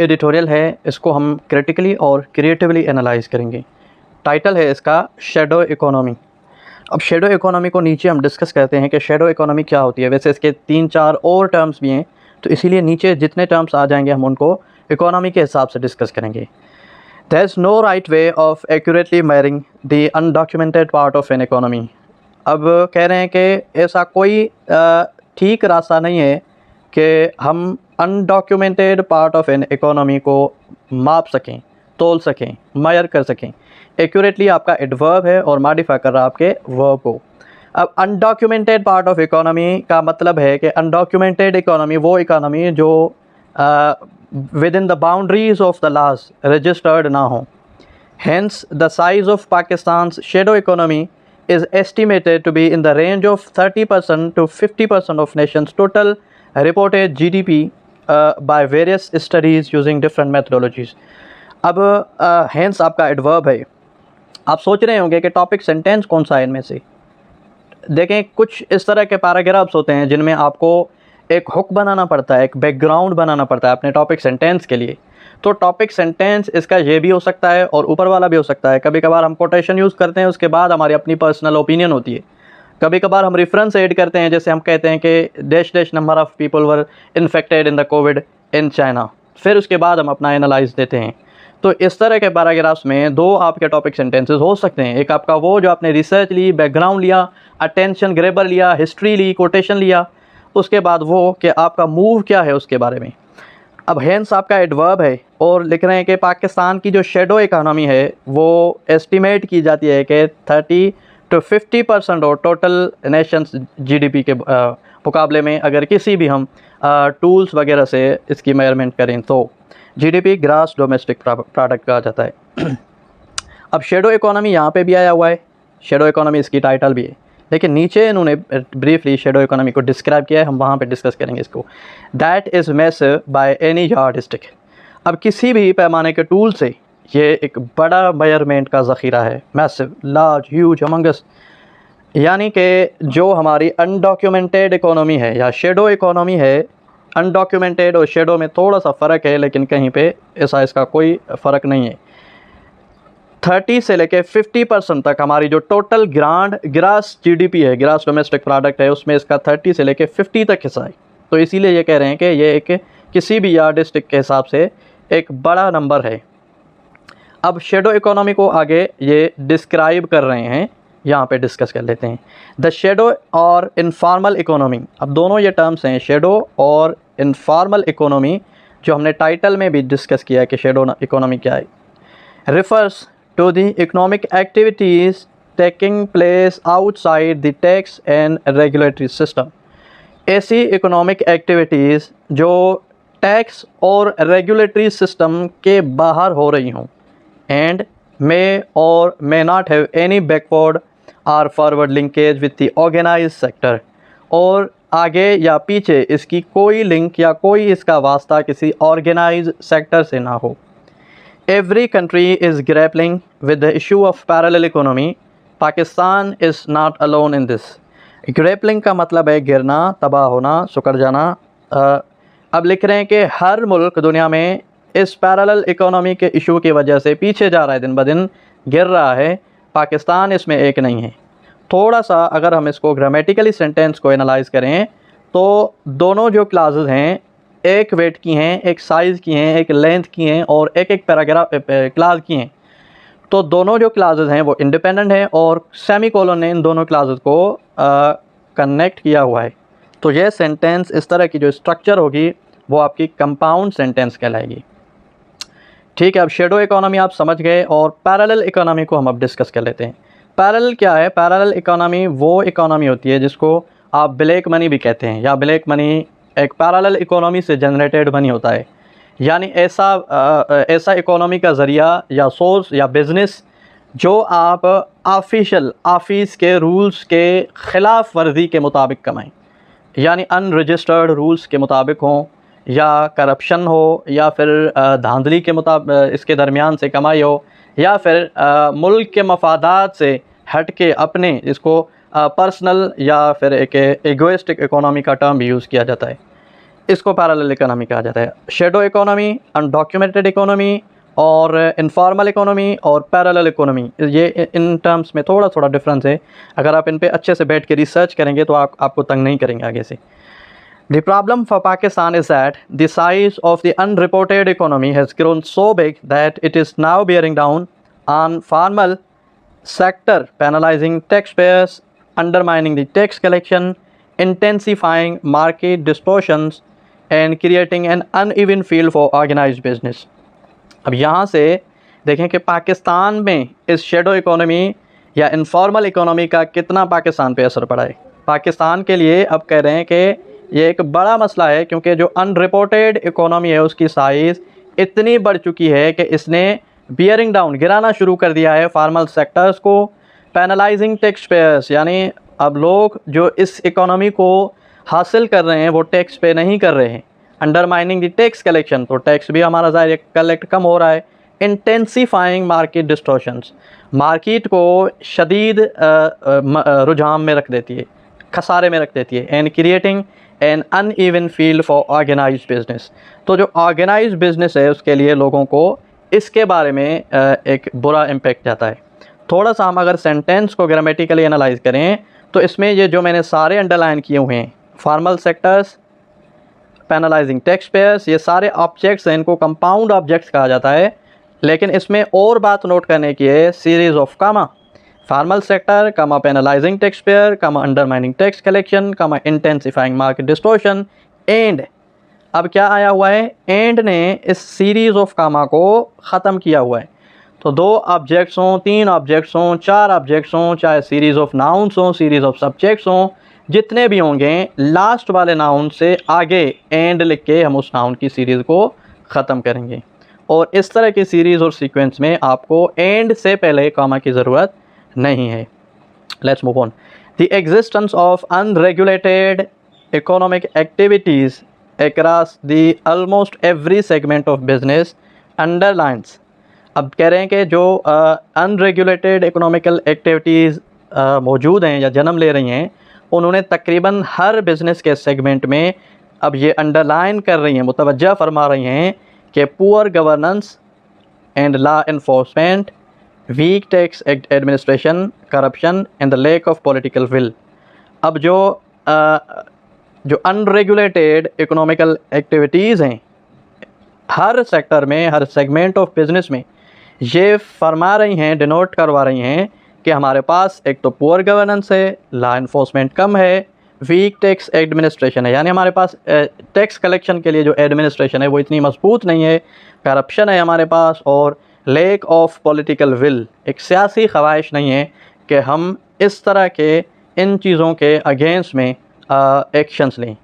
Editorial है, इसको हम क्रिटिकली और क्रिएटिवली एनालाइज करेंगे। टाइटल है इसका शैडो इकोनॉमी। अब शैडो इकोनॉमी को नीचे हम डिस्कस करते हैं कि शैडो इकोनॉमी क्या होती है। वैसे इसके 3-4 और टर्म्स भी हैं, तो इसीलिए नीचे जितने टर्म्स आ जाएंगे हम उनको इकोनॉमी के हिसाब से डिस्कस करेंगे। There is no right way of accurately measuring the undocumented part of an economy. अब कह रहे हैं कि ऐसा कोई ठीक रास्ता नहीं है कि हम undocumented part of an economy को माप सकें, तोल सकें, मेजर कर सकें। एक्यूरेटली आपका एडवर्ब है और मॉडिफाई कर रहा है आपके वर्ब को। अब अनडॉक्यूमेंटेड पार्ट ऑफ इकोनॉमी का मतलब है कि अनडॉक्यूमेंटेड इकोनॉमी वो इकोनॉमी जो within the boundaries of the laws registered ना हो। Hence, the size of Pakistan's shadow economy is estimated to be in the range of 30% to 50% of nation's total reported GDP by various studies using different methodologies. अब hence आपका adverb है। आप सोच रहे होंगे कि टॉपिक सेंटेंस कौन सा है इनमें से। देखें, कुछ इस तरह के पैराग्राफ्स होते हैं जिनमें आपको एक हुक बनाना पड़ता है, एक बैकग्राउंड बनाना पड़ता है अपने टॉपिक सेंटेंस के लिए। तो टॉपिक सेंटेंस इसका ये भी हो सकता है और ऊपर वाला भी हो सकता है। कभी कभार हम कोटेशन यूज़ करते हैं, उसके बाद हमारी अपनी पर्सनल ओपिनियन होती है। कभी कभार हम रेफरेंस ऐड करते हैं, जैसे हम कहते हैं कि dash dash number of people were infected in the Covid in China, फिर उसके बाद हम अपना एनालाइज देते हैं। तो इस तरह के पैराग्राफ्स में दो आपके टॉपिक सेंटेंसेस हो सकते हैं। एक आपका वो जो आपने रिसर्च ली, बैकग्राउंड लिया, अटेंशन ग्रेबर लिया, हिस्ट्री ली, कोटेशन लिया, उसके बाद वो कि आपका मूव क्या है उसके बारे में। अब हेंस आपका एडवर्ब है और लिख रहे हैं कि पाकिस्तान की जो शेडो इकानमी है वो एस्टिमेट की जाती है कि 30 to 50% और टोटल नेशंस जीडीपी के मुकाबले में अगर किसी भी हम टूल्स वगैरह से इसकी मेजरमेंट करें तो जीडीपी ग्रास डोमेस्टिक प्रोडक्ट कहा जाता है। अब शेडो इकोनॉमी यहाँ पे भी आया हुआ है, शेडो इकोनॉमी इसकी टाइटल भी है, लेकिन नीचे इन्होंने ब्रीफली शेडो इकोनॉमी को डिस्क्राइब किया है, हम वहाँ पे डिस्कस करेंगे इसको। That is massive by any yardstick. अब किसी भी पैमाने के टूल से ये एक बड़ा मेजरमेंट का ज़ख़ीरा है। मैसिव, लार्ज, ह्यूज, अमंगस, यानी कि जो हमारी अनडॉक्यूमेंटेड इकोनॉमी है या शेडो इकोनॉमी है, अनडॉक्यूमेंटेड और शेडो में थोड़ा सा फ़र्क है, लेकिन कहीं पे ऐसा इसका कोई फ़र्क नहीं है। 30 से लेके 50% तक हमारी जो टोटल ग्रास जीडीपी है, ग्रास डोमेस्टिक प्रोडक्ट है, उसमें इसका 30 से लेके 50 तक हिस्सा है। तो इसीलिए ये कह रहे हैं कि ये एक किसी भी यार्डस्टिक के हिसाब से एक बड़ा नंबर है। अब शेडो इकोनॉमी को आगे ये डिस्क्राइब कर रहे हैं, यहाँ पे डिस्कस कर लेते हैं। द शेडो और इनफॉर्मल इकोनॉमी, अब दोनों ये टर्म्स हैं, शेडो और इनफॉर्मल इकोनॉमी, जो हमने टाइटल में भी डिस्कस किया है कि शेडो इकोनॉमी क्या है। Refers to the economic activities taking place outside the tax and regulatory system। ऐसी इकोनॉमिक एक्टिविटीज़ जो टैक्स और रेगुलेटरी सिस्टम के बाहर हो रही हों, and may or may not have any backward or forward linkage with the organised sector, और आगे या पीछे इसकी कोई लिंक या कोई इसका वास्ता किसी ऑर्गेनाइज्ड सेक्टर से ना हो। Every country is grappling with the issue of parallel economy. Pakistan is not alone in this. Grappling का मतलब है गिरना, तबाह होना, सुकड़ जाना। अब लिख रहे हैं कि हर मुल्क दुनिया में इस पैरेलल इकोनॉमी के इशू की वजह से पीछे जा रहा है, दिन ब दिन गिर रहा है। पाकिस्तान इसमें एक नहीं है। थोड़ा सा अगर हम इसको ग्रामेटिकली सेंटेंस को एनालाइज करें तो दोनों जो क्लासेस हैं, एक वेट की हैं, एक साइज़ की हैं, एक लेंथ की हैं और एक एक पैराग्राफ क्लास की हैं। तो दोनों जो क्लासेस हैं वो इंडिपेंडेंट हैं और सेमीकोलन ने इन दोनों क्लासेस को कनेक्ट किया हुआ है। तो ये सेंटेंस, इस तरह की जो स्ट्रक्चर होगी वो आपकी कंपाउंड सेंटेंस कहलाएगी। ठीक है, अब शेडो इकोनॉमी आप समझ गए और पैरेलल इकोनॉमी को हम अब डिस्कस कर लेते हैं। पैरेलल क्या है? पैरेलल इकोनॉमी वो इकोनॉमी होती है जिसको आप ब्लैक मनी भी कहते हैं, या ब्लैक मनी एक पैरेलल इकोनॉमी से जनरेटेड मनी होता है। यानी ऐसा इकोनॉमी का ज़रिया या सोर्स या बिज़नेस जो आप ऑफिस के रूल्स के ख़िलाफ़ वर्जी के मुताबिक कमाएं, यानी अनरजिस्टर्ड रूल्स के मुताबिक हों, या करप्शन हो, या फिर धांधली के मुताबिक इसके दरमियान से कमाई हो, या फिर मुल्क के मफादात से हट के अपने इसको पर्सनल या फिर एक एगोइस्टिक इकोनॉमी का टर्म भी यूज़ किया जाता है। इसको पैरेलल इकोनॉमी कहा जाता है। शेडो इकोनॉमी, अनडॉक्यूमेंटेड इकोनॉमी और इनफॉर्मल इकोनॉमी और पैरेलल इकोनॉमी, ये इन टर्म्स में थोड़ा थोड़ा डिफरेंस है। अगर आप इन पे अच्छे से बैठ के रिसर्च करेंगे तो आपको तंग नहीं करेंगे आगे से। The problem for Pakistan is that the size of the unreported economy has grown so big that it is now bearing down on formal sector, penalizing taxpayers, undermining the tax collection, intensifying market distortions and creating an uneven field for organized business। अब यहाँ से देखें कि पाकिस्तान में इस shadow economy या informal economy का कितना पाकिस्तान पे असर पड़ा है। पाकिस्तान के लिए अब कह रहे हैं कि ये एक बड़ा मसला है, क्योंकि जो अनरिपोर्टेड इकोनॉमी है उसकी साइज़ इतनी बढ़ चुकी है कि इसने बियरिंग डाउन, गिराना शुरू कर दिया है फॉर्मल सेक्टर्स को, पेनलाइजिंग टैक्स पेयर्स, यानी अब लोग जो इस इकोनॉमी को हासिल कर रहे हैं वो टैक्स पे नहीं कर रहे हैं, अंडरमाइनिंग द टैक्स कलेक्शन, तो टैक्स भी हमारा ज़ाहिर कलेक्ट कम हो रहा है, इंटेंसीफाइंग मार्केट डिस्टॉर्शंस, मार्केट को शदीद रुझान में रख देती है, खसारे में रख देती है, and creating an uneven field for organised business. तो जो ऑर्गेनाइज्ड बिजनेस है उसके लिए लोगों को इसके बारे में एक बुरा इम्पेक्ट जाता है। थोड़ा सा हम अगर सेंटेंस को ग्रामेटिकली एनालाइज करें तो इसमें ये जो मैंने सारे अंडरलाइन किए हुए हैं, फॉर्मल सेक्टर्स, पेनलाइजिंग टैक्स पेयर्स, ये सारे ऑब्जेक्ट्स हैं, इनको कंपाउंड ऑब्जेक्ट्स कहा जाता है। लेकिन इसमें और बात नोट करने की है, series of comma, formal sector comma penalising tax payer comma undermining tax collection comma intensifying market distortion and. अब क्या आया हुआ है, एंड ने इस सीरीज़ ऑफ कामा को ख़त्म किया हुआ है। तो 2 ऑब्जेक्ट्स हों, 3 ऑब्जेक्ट्स हों, 4 ऑब्जेक्ट्स हों, चाहे सीरीज़ ऑफ नाउन्स हों, सीरीज़ ऑफ सब्जेक्ट्स हों, जितने भी होंगे लास्ट वाले नाउन से आगे एंड लिख के हम उस नाउन की सीरीज़ को ख़त्म करेंगे। और इस तरह की सीरीज़ और सीक्वेंस में आपको एंड से पहले कामा की ज़रूरत नहीं है। Let's move on. The existence of unregulated economic activities across the almost every segment of business underlines। अब कह रहे हैं कि जो अनरेगुलेटेड इकोनॉमिकल एक्टिविटीज़ मौजूद हैं या जन्म ले रही हैं, उन्होंने तकरीबन हर बिज़नेस के सेगमेंट में अब ये अंडरलाइन कर रही हैं, मुतवज्जा फरमा रही हैं कि poor governance and law enforcement, weak tax administration, corruption and the lack of political will. अब जो अनरेगुलेटेड इकोनॉमिकल एक्टिविटीज़ हैं हर सेक्टर में, हर सेगमेंट ऑफ बिज़नेस में, ये फरमा रही हैं, डिनोट करवा रही हैं कि हमारे पास एक तो पुअर गवर्नेंस है, लॉ इन्फोर्समेंट कम है, वीक टैक्स एडमिनिस्ट्रेशन है, यानी हमारे पास टैक्स कलेक्शन के लिए जो एडमिनिस्ट्रेशन है वो इतनी मजबूत नहीं है, करप्शन है हमारे पास, और लैक ऑफ पॉलिटिकल विल, एक सियासी ख्वाहिश नहीं है कि हम इस तरह के इन चीज़ों के अगेंस्ट में एक्शंस लें।